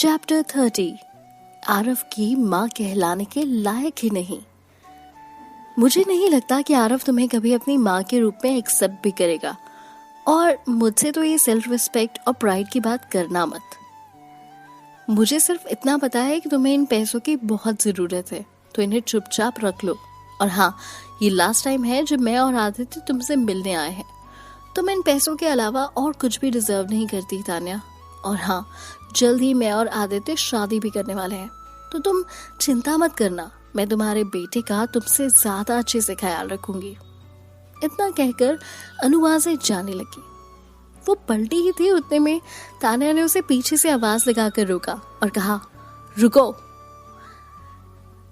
Chapter 30 Aarav की माँ कहलाने के लायक ही नहीं। मुझे नहीं लगता कि आरव तुम्हें कभी अपनी माँ के रूप में एक्सेप्ट भी करेगा, और मुझसे तो ये सेल्फ रिस्पेक्ट और प्राइड की बात करना मत। मुझे सिर्फ इतना पता है कि तुम्हें इन पैसों की बहुत ज़रूरत है, तो इन्हें चुपचाप रख लो। और हाँ, ये लास्ट टाइम है जब मैं और आदित्य तुमसे मिलने आए हैं। तुम इन पैसों के अलावा और कुछ भी डिजर्व नहीं करती तान्या। और हाँ, जल्द ही मैं और आदित्य शादी भी करने वाले हैं, तो तुम चिंता मत करना। मैं तुम्हारे बेटे का तुमसे ज्यादा अच्छे से ख्याल रखूंगी। इतना कहकर अनु वहां से जाने लगी। वो पलटी ही थी, उतने में तान्या ने उसे पीछे से आवाज लगाकर रोका और कहा, रुको।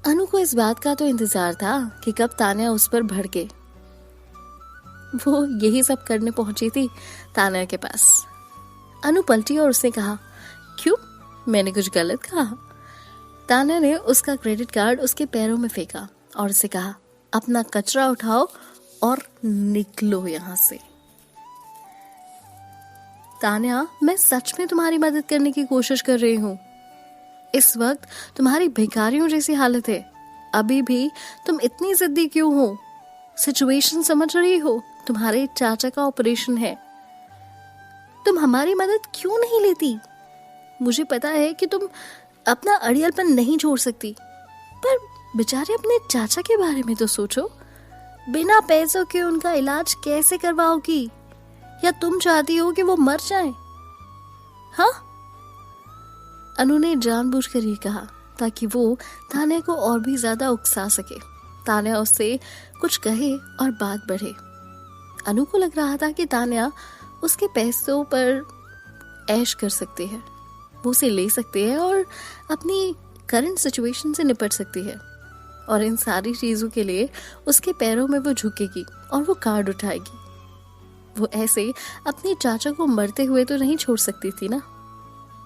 अनु को इस बात का तो इंतजार था कि कब तान्या उस पर भड़के। वो यही सब करने पहुंची थी तान्या के पास। अनु पलटी और उसने कहा, क्यों, मैंने कुछ गलत कहा? तान्या ने उसका क्रेडिट कार्ड उसके पैरों में फेंका और उसे कहा, अपना कचरा उठाओ और निकलो यहां से। तान्या, मैं सच में तुम्हारी मदद करने की कोशिश कर रही हूँ। इस वक्त तुम्हारी भिखारियों जैसी हालत है, अभी भी तुम इतनी जिद्दी क्यों हो? सिचुएशन समझ रही हो? तुम्हारे चाचा का ऑपरेशन है, तुम हमारी मदद क्यों नहीं लेती? मुझे पता है कि तुम अपना अड़ियलपन नहीं छोड़ सकती, पर बेचारे अपने चाचा के बारे में तो सोचो। बिना पैसों के उनका इलाज कैसे करवाओगी? या तुम चाहती हो कि वो मर जाएं? हाँ? अनु ने जानबूझकर ये कहा ताकि वो तान्या को और भी ज्यादा उकसा सके। तान्या उससे कुछ कहे और बात बढ़े। अनु को लग रहा था कि तान्या उसके पैसों पर ऐश कर सकती है, वो उसे ले सकती है और अपनी करंट सिचुएशन से निपट सकती है, और इन सारी चीजों के लिए उसके पैरों में वो झुकेगी और वो कार्ड उठाएगी। वो ऐसे अपने चाचा को मरते हुए तो नहीं छोड़ सकती थी ना।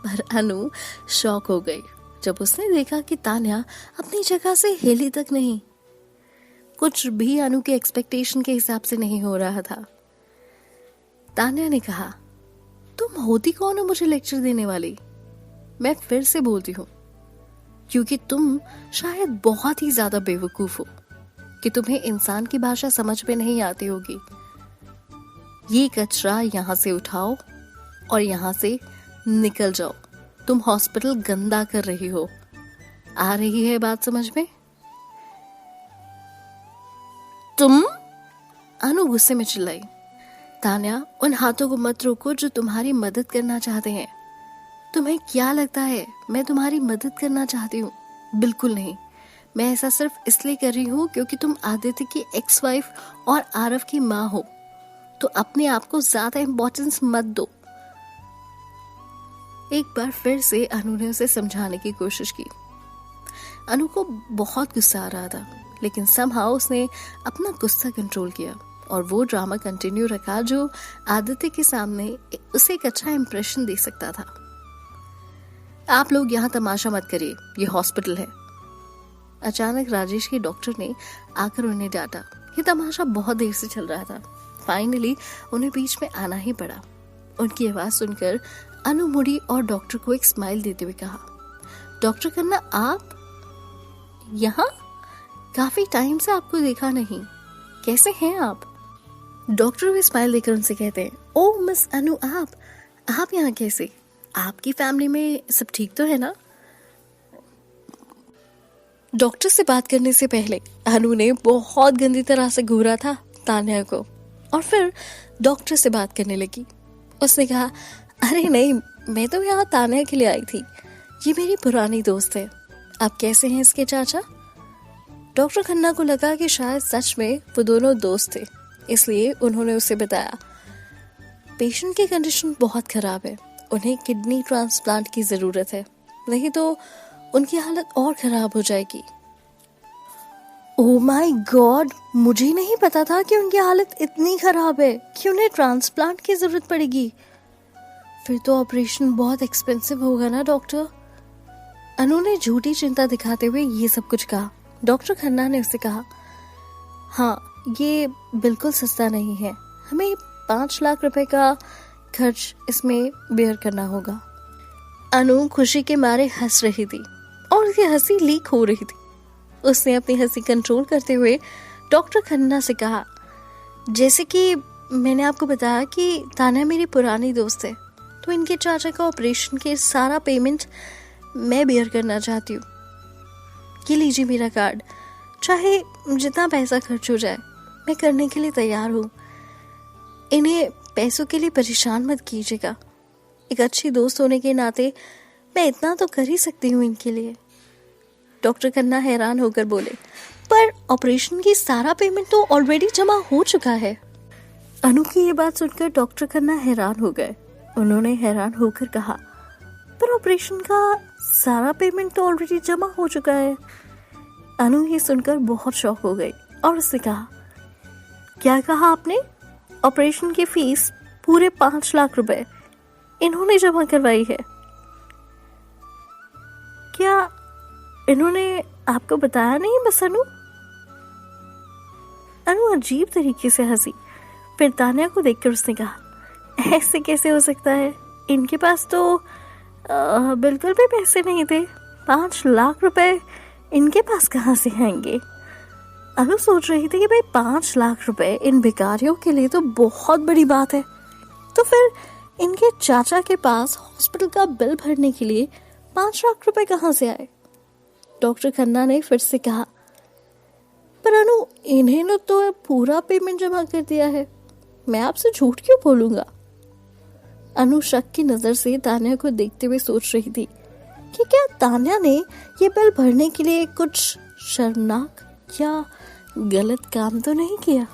पर अनु शॉक हो गई जब उसने देखा कि तान्या अपनी जगह से हिली तक नहीं। कुछ भी अनु के एक्सपेक्टेशन के हिसाब से नहीं हो रहा था। तान्या ने कहा, तुम होती कौन हो मुझे लेक्चर देने वाली? मैं फिर से बोलती हूँ, क्योंकि तुम शायद बहुत ही ज्यादा बेवकूफ हो कि तुम्हें इंसान की भाषा समझ में नहीं आती होगी। ये कचरा यहाँ से उठाओ और यहाँ से निकल जाओ। तुम हॉस्पिटल गंदा कर रही हो। आ रही है बात समझ में? तुम? अनु गुस्से में चिल्लाई। तान्या, उन हाथों को मत रोको जो तुम्हारी मदद करना चाहते हैं। तुम्हें क्या लगता है मैं तुम्हारी मदद करना चाहती हूँ? बिल्कुल नहीं। मैं ऐसा सिर्फ इसलिए कर रही हूँ क्योंकि तुम आदित्य की एक्स वाइफ और आरव की माँ हो, तो अपने आप को ज्यादा इम्पोर्टेंस मत दो। एक बार फिर से अनु ने उसे समझाने की कोशिश की। अनु को बहुत गुस्सा आ रहा था, लेकिन समहाउ उसने अपना गुस्सा कंट्रोल किया और वो ड्रामा कंटिन्यू रखा जो आदित्य के सामने उसे एक अच्छा इंप्रेशन दे सकता था। आप लोग यहाँ तमाशा मत करिए, ये हॉस्पिटल है। अचानक राजेश के डॉक्टर ने आकर उन्हें डांटा। ये तमाशा बहुत देर से चल रहा था, फाइनली उन्हें बीच में आना ही पड़ा। उनकी आवाज सुनकर अनु मुड़ी और डॉक्टर को एक स्माइल देते हुए कहा, डॉक्टर खन्ना, आप यहाँ? काफी टाइम से आपको देखा नहीं, कैसे हैं आप? डॉक्टर भी स्माइल देकर उनसे कहते हैं, ओह मिस अनु, आप यहाँ कैसे? आपकी फैमिली में सब ठीक तो है ना? डॉक्टर से बात करने से पहले अनु ने बहुत गंदी तरह से घूरा था तान्या को, और फिर डॉक्टर से बात करने लगी। उसने कहा, अरे नहीं, मैं तो यहाँ तान्या के लिए आई थी। ये मेरी पुरानी दोस्त है। आप कैसे हैं इसके चाचा? डॉक्टर खन्ना को लगा कि शायद सच में वो दोनों दोस्त थे, इसलिए उन्होंने उसे बताया, पेशेंट की कंडीशन बहुत खराब है, उन्हें किडनी ट्रांसप्लांट की जरूरत है, नहीं तो उनकी हालत और खराब हो जाएगी। ओह माय गॉड, मुझे नहीं पता था कि उनकी हालत इतनी खराब है कि उन्हें ट्रांसप्लांट की जरूरत पड़ेगी। फिर तो ऑपरेशन बहुत एक्सपेंसिव होगा ना डॉक्टर? अनु ने झूठी चिंता दिखाते हुए ये सब कुछ कहा। डॉक्टर खन्ना ने उससे कहा, हाँ, ये बिल्कुल सस्ता नहीं है, हमें 5 लाख रुपए का खर्च इसमें बेयर करना होगा। अनु खुशी के मारे हंस रही थी और उसकी हंसी लीक हो रही थी। उसने अपनी हंसी कंट्रोल करते हुए डॉक्टर खन्ना से कहा, जैसे कि मैंने आपको बताया कि तान्या मेरी पुरानी दोस्त है, तो इनके चाचा का ऑपरेशन के सारा पेमेंट मैं बेयर करना चाहती हूँ। ये लीजिए मेरा कार्ड, चाहे जितना पैसा खर्च हो जाए मैं करने के लिए तैयार हूँ। इन्हें पैसों के लिए परेशान मत कीजिएगा। एक अच्छी दोस्त होने के नाते मैं इतना तो कर ही सकती हूँ इनके लिए। डॉक्टर खन्ना हैरान होकर बोले, पर ऑपरेशन की सारा पेमेंट तो ऑलरेडी जमा हो चुका है। अनु की ये बात सुनकर डॉक्टर खन्ना हैरान हो गए। उन्होंने हैरान होकर कहा, पर ऑपरेशन का सारा पेमेंट तो ऑलरेडी जमा हो चुका है। अनु ये सुनकर बहुत शॉक हो गई और उसने कहा, क्या कहा आपने? ऑपरेशन की फीस पूरे 5 लाख रुपए इन्होंने जमा करवाई है? क्या इन्होंने आपको बताया नहीं? बस अनु अजीब तरीके से हंसी। फिर तान्या को देखकर उसने कहा, ऐसे कैसे हो सकता है? इनके पास तो बिल्कुल भी पैसे नहीं थे। 5 लाख रुपए इनके पास कहाँ से आएंगे? अनु सोच रही थी कि भाई 5 लाख रुपए इन भिखारियों के लिए तो बहुत बड़ी बात है, तो फिर इनके चाचा के पास हॉस्पिटल का बिल भरने के लिए 5 लाख रुपए कहाँ से आए? डॉक्टर खन्ना ने फिर से कहा, पर अनु इन्हें तो पूरा पेमेंट जमा कर दिया है, मैं आपसे झूठ क्यों बोलूंगा? अनु शक की नजर से तान्या को देखते हुए सोच रही थी कि क्या तान्या ने ये बिल भरने के लिए कुछ शर्मनाक या गलत काम तो नहीं किया,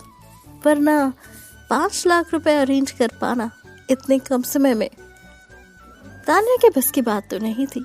वरना 5 लाख रुपए अरेंज कर पाना इतने कम समय में तान्या के बस की बात तो नहीं थी।